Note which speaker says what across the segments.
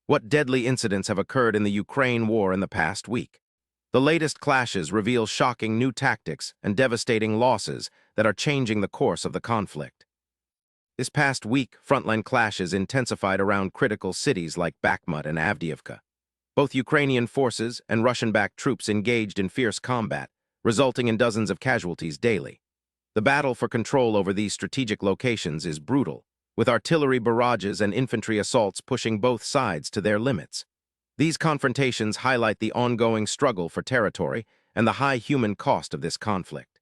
Speaker 1: What deadly incidents have occurred in the Ukraine war in the past week? The latest clashes reveal shocking new tactics and devastating losses that are changing the course of the conflict. This past week, frontline clashes intensified around critical cities like Bakhmut and Avdiivka. Both Ukrainian forces and Russian-backed troops engaged in fierce combat, resulting in dozens of casualties daily. The battle for control over these strategic locations is brutal, with artillery barrages and infantry assaults pushing both sides to their limits. These confrontations highlight the ongoing struggle for territory and the high human cost of this conflict.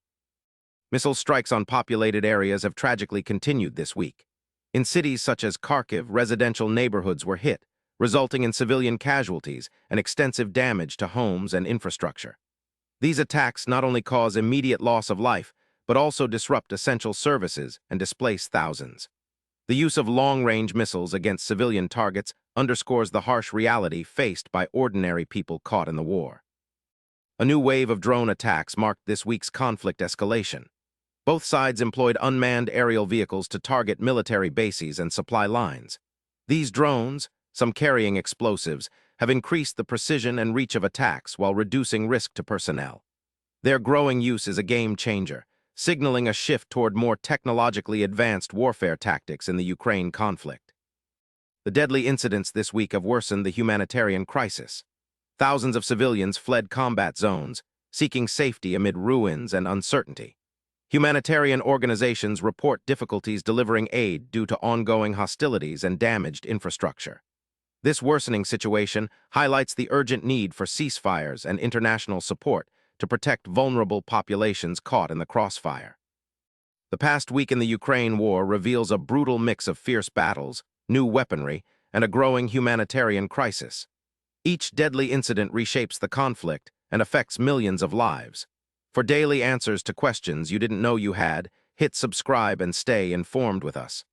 Speaker 1: Missile strikes on populated areas have tragically continued this week. In cities such as Kharkiv, residential neighborhoods were hit, resulting in civilian casualties and extensive damage to homes and infrastructure. These attacks not only cause immediate loss of life, but also disrupt essential services and displace thousands. The use of long-range missiles against civilian targets underscores the harsh reality faced by ordinary people caught in the war. A new wave of drone attacks marked this week's conflict escalation. Both sides employed unmanned aerial vehicles to target military bases and supply lines. These drones, some carrying explosives, have increased the precision and reach of attacks while reducing risk to personnel. Their growing use is a game-changer, signaling a shift toward more technologically advanced warfare tactics in the Ukraine conflict. The deadly incidents this week have worsened the humanitarian crisis. Thousands of civilians fled combat zones, seeking safety amid ruins and uncertainty. Humanitarian organizations report difficulties delivering aid due to ongoing hostilities and damaged infrastructure. This worsening situation highlights the urgent need for ceasefires and international support to protect vulnerable populations caught in the crossfire. The past week in the Ukraine war reveals a brutal mix of fierce battles, new weaponry, and a growing humanitarian crisis. Each deadly incident reshapes the conflict and affects millions of lives. For daily answers to questions you didn't know you had, hit subscribe and stay informed with us.